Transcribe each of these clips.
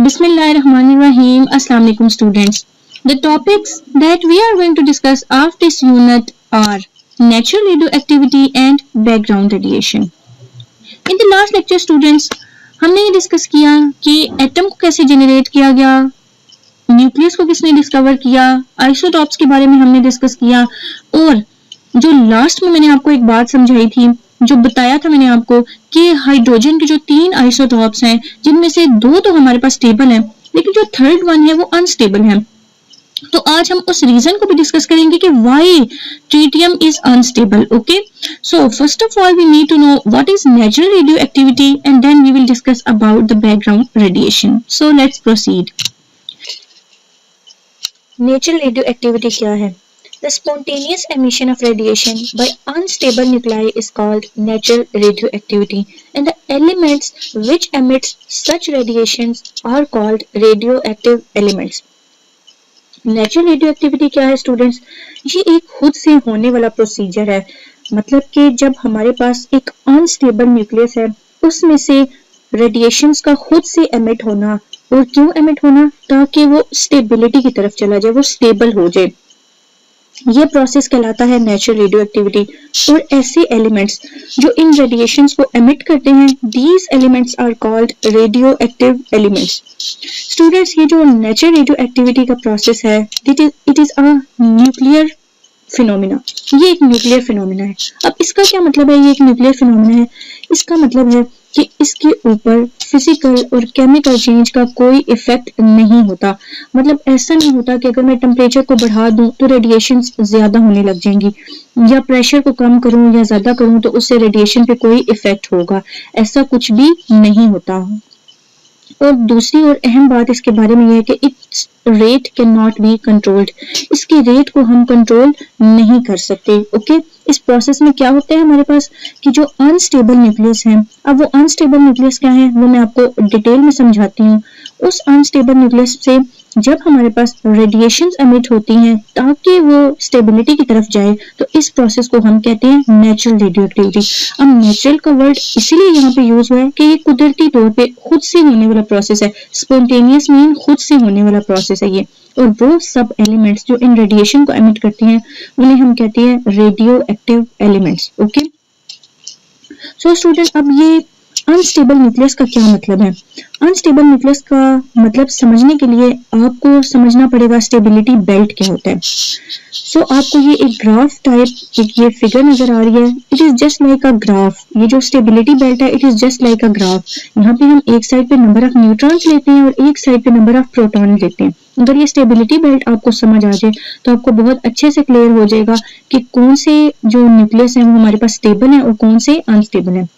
Bismillahirrahmanirrahim. Assalamu alaikum students. The topics that we are going to discuss of this unit are natural radioactivity and background radiation. In the last lecture students, हमने ये discuss किया कि atom को कैसे generate किया गया, nucleus को किसने डिस्कवर किया, आइसोटॉप्स के बारे में हमने डिस्कस किया और जो लास्ट में मैंने आपको एक बात समझाई थी, जो बताया था मैंने आपको कि हाइड्रोजन के जो 3 आइसोटॉप्स हैं जिनमें से 2 तो हमारे पास स्टेबल हैं लेकिन जो थर्ड वन है वो अनस्टेबल है। तो आज हम उस रीजन को भी डिस्कस करेंगे कि why tritium is unstable. Okay, so first of all we need to know what is natural radioactivity and then we will discuss about the background radiation. So let's proceed. Natural radioactivity क्या है? The spontaneous emission of radiation by unstable nuclei is called natural radioactivity, and the elements which emit such radiations are called radioactive elements. Natural radioactivity क्या है students? ये एक खुद से होने वाला प्रोसीजर है, मतलब कि जब हमारे पास एक अनस्टेबल न्यूक्लियस है उसमें से रेडिएशंस का खुद से एमिट होना। और क्यों एमिट होना? ताकि वो स्टेबिलिटी की तरफ चला जाए, वो स्टेबल हो जाए। ये प्रोसेस कहलाता है नेचुरल रेडियो एक्टिविटी। और ऐसे एलिमेंट्स जो इन रेडिएशंस को एमिट करते हैं, these elements are called radioactive elements. Students, ये जो नेचुरल रेडियो एक्टिविटी का प्रोसेस है, it is a nuclear phenomena. ये एक न्यूक्लियर फिनोमिना है। अब इसका क्या मतलब है? ये एक न्यूक्लियर फिनोमिना है, इसका मतलब है कि इसके ऊपर फिजिकल और केमिकल चेंज का कोई इफेक्ट नहीं होता। मतलब ऐसा नहीं होता कि अगर मैं टेम्परेचर को बढ़ा दूं तो रेडिएशंस ज्यादा होने लग जाएंगी, या प्रेशर को कम करूं या ज्यादा करूं तो उससे रेडिएशन पे कोई इफेक्ट होगा। ऐसा कुछ भी नहीं होता। और दूसरी और अहम बात इसके बारे में यह है कि it's rate can not be controlled. इसके रेट को हम कंट्रोल नहीं कर सकते। ओके, इस प्रोसेस में क्या होता है हमारे पास कि जो अनस्टेबल न्यूक्लियस है, अब वो अनस्टेबल न्यूक्लियस क्या है वो मैं आपको डिटेल में समझाती हूँ। उस अनस्टेबल न्यूक्लियस से जब हमारे पास रेडिएशंस एमिट होती हैं ताकि वो स्टेबिलिटी की तरफ जाए, तो इस प्रोसेस को हम कहते हैं नेचुरल रेडियो एक्टिविटी। अब नेचुरल का वर्ड इसीलिए यहाँ पे यूज हुआ है कि ये कुदरती तौर पे खुद से होने वाला प्रोसेस है। स्पॉन्टेनियस मीन खुद से होने वाला प्रोसेस है ये। और वो सब एलिमेंट्स जो इन रेडिएशन को एमिट करती हैं उन्हें हम कहते हैं radio active elements. Okay, so student, अब ये अनस्टेबल न्यूक्लियस का क्या मतलब है? अनस्टेबल न्यूक्लियस का मतलब समझने के लिए आपको समझना पड़ेगा स्टेबिलिटी बेल्ट क्या होता है। सो आपको ये एक ग्राफ टाइप एक ये फिगर नजर आ रही है। It is just like a graph. ये जो स्टेबिलिटी बेल्ट है, it is just like a graph. यहाँ पे हम एक साइड पे नंबर ऑफ न्यूट्रॉन्स लेते हैं और एक साइड पे नंबर ऑफ प्रोटॉन लेते हैं। अगर ये स्टेबिलिटी बेल्ट आपको समझ आ जाए तो आपको बहुत अच्छे से क्लियर हो जाएगा कि कौन से जो न्यूक्लियस है वो हमारे पास स्टेबल है और कौन से अनस्टेबल है।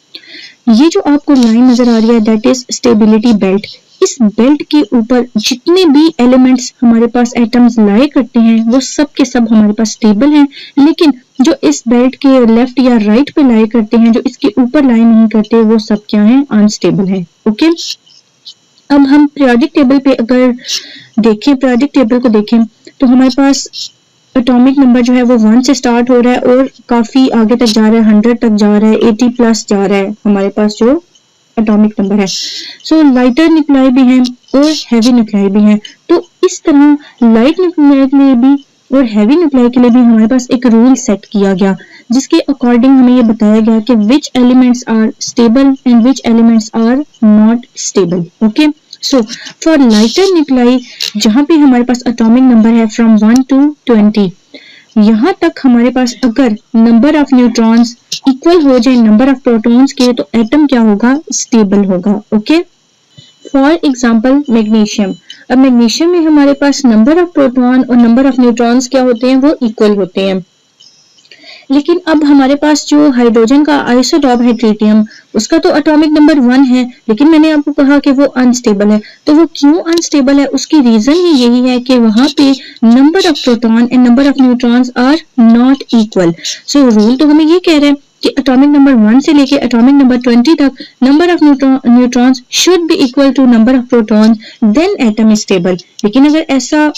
ये जो आपको लाइन नजर आ रही है, दैट इज स्टेबिलिटी बेल्ट। इस बेल्ट के ऊपर जितने भी एलिमेंट्स हमारे पास एटम्स लाए करते हैं वो सब के सब हमारे पास स्टेबल हैं, लेकिन जो इस बेल्ट के लेफ्ट या राइट पे लाए करते हैं, जो इसके ऊपर लाए नहीं करते, वो सब क्या है? अनस्टेबल है। ओके, अब हम पीरियोडिक टेबल पे अगर देखें, पीरियोडिक टेबल को देखें तो हमारे पास एटॉमिक नंबर जो है वो 1 से स्टार्ट हो रहा है और काफी आगे तक जा रहा है, 100 तक जा रहा है, 80 प्लस जा रहा है हमारे पास जो एटॉमिक नंबर है। सो लाइटर न्यूक्लियाई भी हैं और हैवी न्यूक्लियाई भी हैं। तो इस तरह लाइट न्यूक्लियाई के लिए भी और हैवी न्यूक्लियाई के लिए भी हमारे पास एक रूल सेट किया गया, जिसके अकॉर्डिंग हमें ये बताया गया कि which elements are stable and which elements are not stable. Okay, so for lighter nuclei जहां पे हमारे पास एटॉमिक नंबर है फ्रॉम 1 to 20, यहाँ तक हमारे पास अगर नंबर ऑफ न्यूट्रॉन्स इक्वल हो जाए नंबर ऑफ प्रोटॉन्स के, तो एटम क्या होगा? स्टेबल होगा। Okay, for example magnesium. अब मैग्नीशियम में हमारे पास नंबर ऑफ प्रोटॉन और नंबर ऑफ न्यूट्रॉन्स क्या होते हैं? वो इक्वल होते हैं। लेकिन अब हमारे पास जो हाइड्रोजन का आइसोटॉप है ट्रिटियम, उसका तो एटॉमिक नंबर 1 है, लेकिन मैंने आपको कहा कि वो अनस्टेबल है। तो वो क्यों अनस्टेबल है? उसकी रीजन ही यही है कि वहां पे number of proton and number of neutrons are not equal. So rule तो हमें ये कह रहे हैं कि एटॉमिक नंबर 1 से लेके एटॉमिक नंबर 20 तक number of neutrons should be equal to number of protons, then atom is stable. लेकिन अगर ऐसा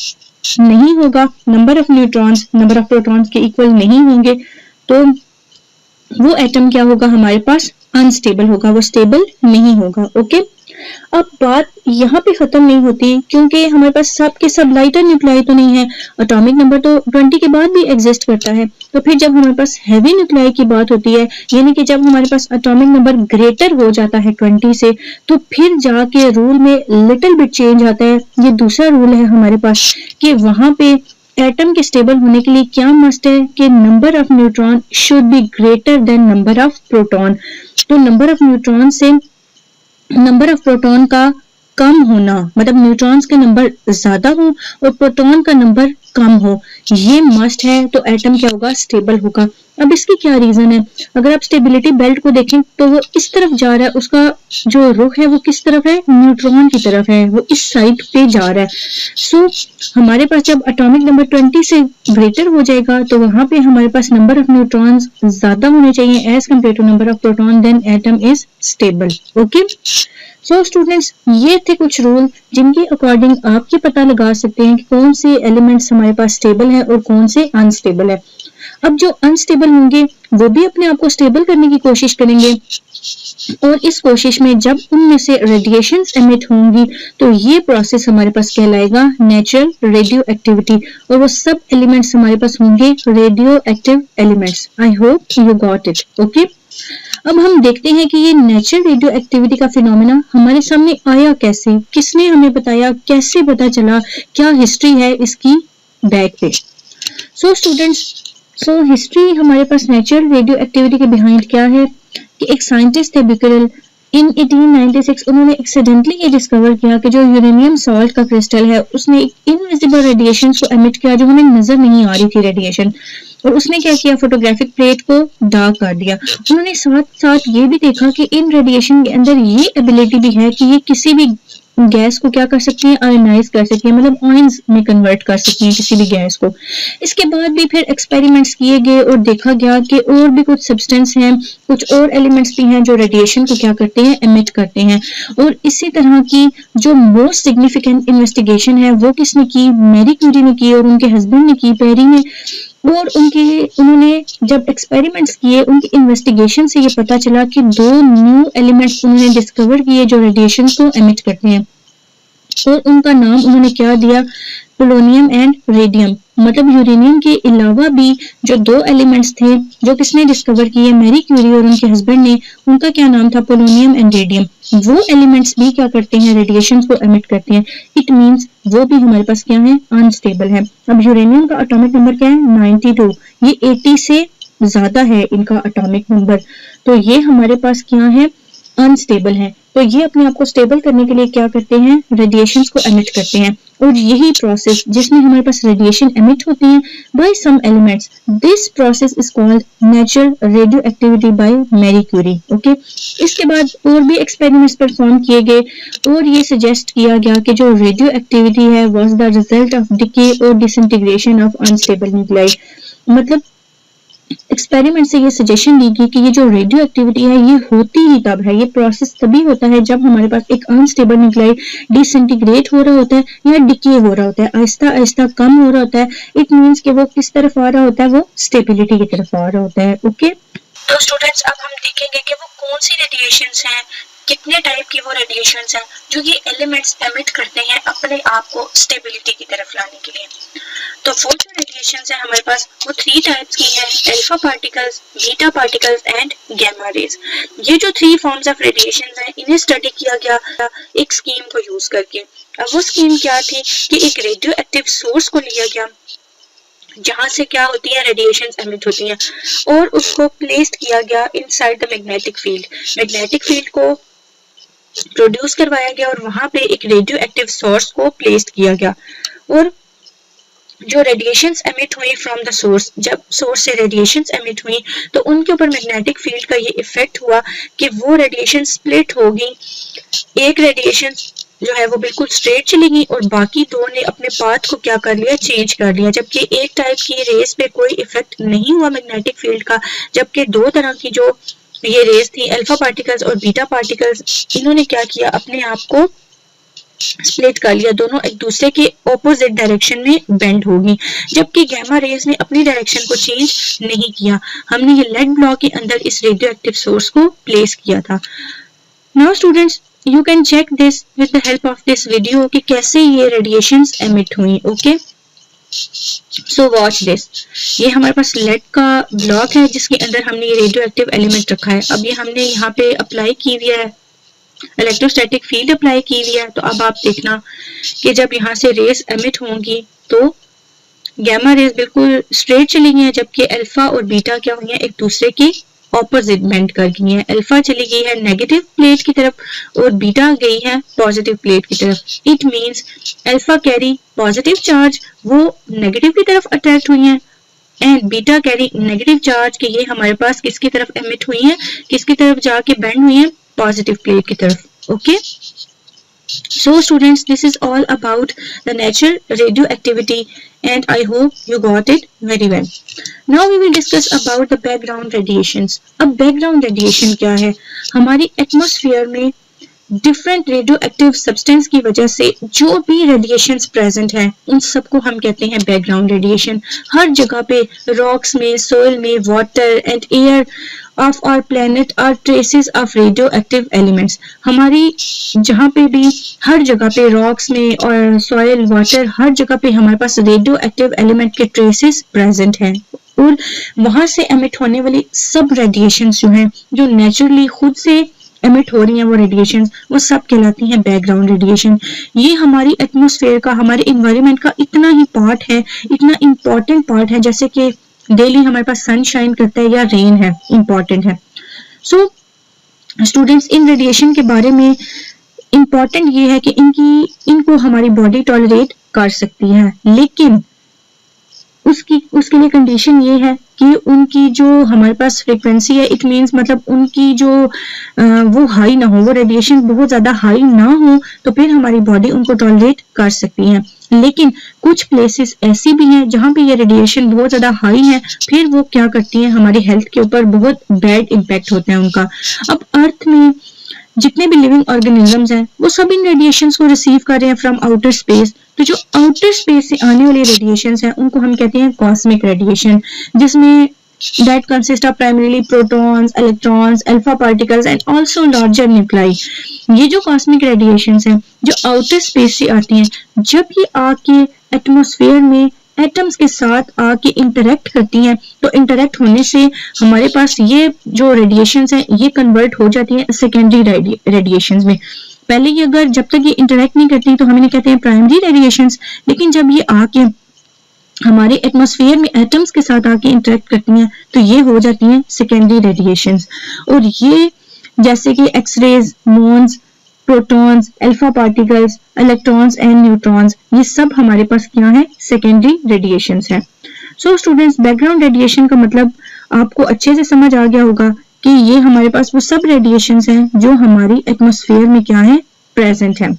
नहीं होगा, number of neutrons number of protons के इक्वल नहीं होंगे, तो वो एटम क्या होगा? हमारे पास अनस्टेबल होगा, वो स्टेबल नहीं होगा। ओके, अब बात यहाँ पे खत्म नहीं होती, क्योंकि हमारे पास सब के सब लाइटर न्यूक्लियाई तो नहीं है। एटॉमिक नंबर तो 20 के बाद भी एग्जिस्ट करता है। तो फिर जब हमारे पास हैवी न्यूक्लियाई की बात होती है, यानी कि जब हमारे पास एटॉमिक नंबर ग्रेटर हो जाता है 20 से, तो फिर जाके रूल में लिटिल बिट चेंज आता है। ये दूसरा रूल है हमारे पास कि वहां पे एटम के स्टेबल होने के लिए क्या मस्ट है कि number of neutron should be greater than number of proton. तो नंबर ऑफ न्यूट्रॉन से नंबर ऑफ प्रोटॉन का कम होना, मतलब न्यूट्रॉन्स के नंबर ज्यादा हो और प्रोटॉन का नंबर कम हो, ये मस्ट है। तो एटम क्या होगा, स्टेबल होगा। अब इसकी क्या रीजन है? अगर आप स्टेबिलिटी बेल्ट को देखें तो वो इस तरफ जा रहा है, उसका जो रुख है वो किस तरफ है, न्यूट्रॉन की तरफ है, वो इस साइड पे जा रहा है। सो हमारे पास जब एटॉमिक नंबर 20 से ग्रेटर हो जाएगा तो वहां पे हमारे पास नंबर ऑफ न्यूट्रॉन्स ज्यादा होने चाहिए as compare to number of proton, then atom is stable. Okay, so students, ये थे कुछ रूल जिनके अकॉर्डिंग आप ये पता लगा सकते हैं कि कौन से एलिमेंट्स हमारे पास स्टेबल है और कौन से अनस्टेबल है। अब जो अनस्टेबल होंगे वो भी अपने आप को स्टेबल करने की कोशिश करेंगे, और इस कोशिश में जब उनमें से रेडिएशंस एमिट होंगी तो ये प्रोसेस हमारे पास कहलाएगा नेचुरल रेडियो एक्टिविटी, और वो सब एलिमेंट्स हमारे पास होंगे radio active elements. I hope you got it. Okay, अब हम देखते हैं कि ये नेचुरल रेडियो एक्टिविटी का फिनोमेना हमारे सामने आया कैसे, किसने हमें बताया, कैसे पता चला, क्या हिस्ट्री है इसकी बैक पे। सो स्टूडेंट्स, सो हिस्ट्री हमारे पास नेचुरल रेडियो एक्टिविटी के बिहाइंड क्या है कि एक साइंटिस्ट थे बिकरल, इन 1896 उन्होंने एक्सीडेंटली ये डिस्कवर किया कि जो यूरेनियम सॉल्ट का क्रिस्टल है उसने एक इनविजिबल रेडिएशन को एमिट किया जो हमें नजर नहीं आ रही थी रेडिएशन, और उसने क्या किया, फोटोग्राफिक प्लेट को डार्क कर दिया। उन्होंने साथ साथ ये भी देखा कि इन रेडिएशन के अंदर ये एबिलिटी भी है कि ये किसी भी गैस को क्या कर सकती है, आयनाइज कर सकती है, मतलब आयंस में कन्वर्ट कर सकती है किसी भी गैस को। इसके बाद भी फिर एक्सपेरिमेंट्स किए गए और देखा गया कि और भी कुछ सब्सटेंस हैं, कुछ और एलिमेंट्स भी हैं जो रेडिएशन को क्या करते हैं, एमिट करते हैं। और इसी तरह की जो मोस्ट सिग्निफिकेंट इन्वेस्टिगेशन है वो किसने की, मैरी क्यूरी ने की और उनके हस्बैंड ने की, पेरी ने। और उन्होंने जब एक्सपेरिमेंट्स किए, उनकी इन्वेस्टिगेशन से ये पता चला कि दो न्यू एलिमेंट्स उन्होंने डिस्कवर किए जो रेडिएशन को एमिट करते हैं, और उनका नाम उन्होंने क्या दिया, पोलोनियम एंड रेडियम। मतलब यूरेनियम के अलावा भी जो दो एलिमेंट्स थे जो किसने डिस्कवर किए, मैरी क्यूरी और उनके हस्बैंड ने, उनका क्या नाम था, पोलोनियम एंड रेडियम। वो एलिमेंट्स भी क्या करते हैं, रेडिएशन को एमिट करते हैं। इट मींस वो भी हमारे पास क्या है, अनस्टेबल है। अब यूरेनियम का एटॉमिक नंबर क्या है, 92, ये 80 से ज्यादा है इनका एटॉमिक नंबर, तो ये हमारे पास क्या है, अनस्टेबल है। तो ये अपने आप को स्टेबल करने के लिए क्या करते हैं, रेडिएशंस को एमिट करते हैं। और यही प्रोसेस जिसमें हमारे पास रेडिएशन एमिट होती है by some elements, this process is called natural radioactivity by Marie Curie. Okay, इसके बाद और भी एक्सपेरिमेंट्स परफॉर्म किए गए और ये सजेस्ट किया गया कि जो रेडियो एक्टिविटी है was the result of decay और डिसइंटीग्रेशन ऑफ अनस्टेबल न्यूक्लियाई। मतलब एक्सपेरिमेंट से ये सजेशन दी गई कि ये जो रेडियो एक्टिविटी है ये होती ही तब है, ये प्रोसेस तभी होता है जब हमारे पास एक अनस्टेबल न्यूक्लियाई डिसइंटीग्रेट हो रहा होता है या डिके हो रहा होता है, आहिस्ता आहिस्ता कम हो रहा होता है। इट मींस कि वो किस तरफ आ रहा होता है, वो स्टेबिलिटी की तरफ आ रहा होता है। ओके, तो स्टूडेंट्स अब हम देखेंगे कि वो कौन सी रेडिएशंस हैं, कितने टाइप की वो रेडिएशंस हैं जो ये एलिमेंट्स एमिट करते हैं अपने आप को स्टेबिलिटी की तरफ लाने के लिए। तो वो जो रेडिएशंस है हमारे पास वो 3 टाइप्स की हैं, alpha particles, beta particles and gamma rays. ये जो 3 फॉर्म्स ऑफ रेडिएशंस हैं इन्हें स्टडी किया गया एक स्कीम को यूज करके। अब वो स्कीम क्या थी कि एक रेडियो एक्टिव सोर्स को लिया गया जहां से क्या होती है, रेडिएशंस एमिट होती हैं, और उसको प्लेस्ड किया गया inside the magnetic field. Magnetic field को प्रोड्यूस करवाया गया और वहां पे एक रेडियो एक्टिव सोर्स को प्लेस्ड किया गया, और जो रेडिएशंस एमिट हुई फ्रॉम द सोर्स, जब सोर्स से रेडिएशंस एमिट हुई तो उनके ऊपर मैग्नेटिक फील्ड का ये इफेक्ट हुआ कि वो रेडिएशन स्प्लिट होगी। एक रेडिएशन जो है वो बिल्कुल स्ट्रेट चली गई और बाकी दो ने अपने पाथ को क्या कर लिया, चेंज कर लिया। जबकि एक टाइप की रेस पे कोई इफेक्ट नहीं हुआ मैग्नेटिक फील्ड का, जबकि दो तरह की जो ये रेस थी, अल्फा पार्टिकल्स और बीटा पार्टिकल्स, इन्होंने क्या किया, अपने आप को स्प्लिट कर लिया, दोनों एक दूसरे के ऑपोजिट डायरेक्शन में बेंड होगी। जबकि गामा रेज ने अपनी डायरेक्शन को चेंज नहीं किया। हमने ये लेड ब्लॉक के अंदर इस रेडियो एक्टिव सोर्स को प्लेस किया था। Now students, you can check this with the help of this video कि कैसे ये radiations emit हुई. Okay, so watch this. ये हमारे पास लेड का ब्लॉक है जिसके अंदर हमने ये रेडियो एक्टिव एलिमेंट रखा है. अब ये हमने यहाँ पे अप्लाई की हुई है, इलेक्ट्रोस्टैटिक फील्ड अप्लाई की हुई है. तो अब आप देखना कि जब यहाँ से रेस एमिट होंगी तो गैमा रेस बिल्कुल स्ट्रेट चली गई है, जबकि अल्फा और बीटा क्या हुई है, एक दूसरे की ऑपोजिट बेंड कर गई है. अल्फा चली गई है नेगेटिव प्लेट की तरफ और बीटा गई है पॉजिटिव प्लेट की तरफ. It means alpha carry positive charge, वो नेगेटिव की तरफ अट्रैक्ट हुई है, and beta carry negative charge कि ये हमारे पास किसकी तरफ एमिट हुई है, किसकी तरफ जाके बेंड हुई है, पॉजिटिव प्लेट की तरफ. Okay, so students, this is all about the natural radioactivity and I hope you got it very well. Now we will discuss about the background radiations. अब background radiation क्या है? हमारी atmosphere में different radio active substance की वजह से जो भी रेडिएशंस प्रेजेंट हैं उन सबको हम कहते हैं बैकग्राउंड रेडिएशन. हर जगह पे रॉक्स में, सोइल में, water and air of our planet are traces of radioactive elements. हमारी जहाँ पे भी हर जगह पे रॉक्स में और सॉइल, वाटर, हर जगह पे हमारे पास रेडियो एक्टिव एलिमेंट के ट्रेसेस प्रेजेंट हैं और वहां से एमिट होने वाली सब रेडिएशंस जो हैं, जो नेचुरली खुद से एमिट हो रही हैं, वो रेडिएशन, वो सब कहलाती हैं बैकग्राउंड रेडिएशन. ये हमारी एटमॉस्फेयर का, हमारे इन्वायरमेंट का इतना ही पार्ट है, इतना इम्पोर्टेंट पार्ट है, जैसे कि डेली हमारे पास सनशाइन करता है या रेन है, इम्पोर्टेंट है. सो स्टूडेंट्स, इन रेडिएशन के बारे में इम्पोर्टेंट ये है कि इनको हमारी बॉडी टॉलरेट कर सकती है, लेकिन उसके लिए कंडीशन ये है कि उनकी जो हमारे पास फ्रीक्वेंसी है, इट मींस मतलब उनकी जो वो हाई ना हो, वो रेडिएशन बहुत ज्यादा हाई ना हो, तो फिर हमारी बॉडी उनको टॉलरेट कर सकती है. लेकिन कुछ प्लेसेस ऐसी भी हैं जहाँ पे ये रेडिएशन बहुत ज्यादा हाई है, फिर वो क्या करती हैं, हमारी हेल्थ के ऊपर बहुत बैड इम्पैक्ट होता है उनका. अब अर्थ में जितने भी लिविंग ऑर्गेनिजम्स हैं वो सब इन रेडिएशंस को रिसीव कर रहे हैं फ्रॉम आउटर स्पेस. तो जो आउटर स्पेस से आने वाली रेडिएशंस हैं उनको हम कहते हैं कॉस्मिक रेडिएशन, जिसमें that consist of primarily protons, electrons, alpha particles and also larger nuclei. ये जो कॉस्मिक रेडिएशंस हैं जो आउटर स्पेस से आती हैं, जब ये आके एटमॉस्फेयर में एटम्स के साथ आके इंटरेक्ट करती हैं, तो इंटरेक्ट होने से हमारे पास ये जो रेडिएशंस हैं ये कन्वर्ट हो जाती हैं सेकेंडरी रेडिएशंस में. पहले ये अगर जब तक ये इंटरेक्ट नहीं करती तो हम इन्हें कहते हैं प्राइमरी रेडिएशंस, लेकिन जब ये आके हमारे एटमॉस्फेयर में एटम्स के साथ आके इंटरेक्ट करती हैं तो ये हो जाती हैं सेकेंडरी रेडिएशंस. और ये जैसे कि एक्सरेज, मोन्स, protons, alpha particles, electrons and neutrons, ये सब हमारे पास क्या है, सेकेंडरी रेडिएशंस है. सो स्टूडेंट्स, बैकग्राउंड रेडिएशन का मतलब आपको अच्छे से समझ आ गया होगा कि ये हमारे पास वो सब रेडिएशंस हैं जो हमारी एटमॉस्फेयर में क्या है, प्रेजेंट है,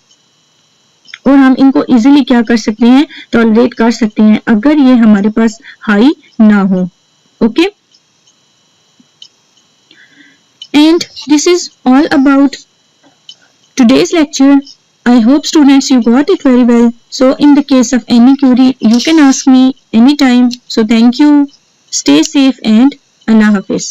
और हम इनको इजीली क्या कर सकते हैं, टॉलरेट कर सकते हैं अगर ये हमारे पास हाई ना हो. Okay, and this is all about today's lecture. I hope students you got it very well. So in the case of any query, you can ask me anytime. So thank you. Stay safe and Allah Hafiz.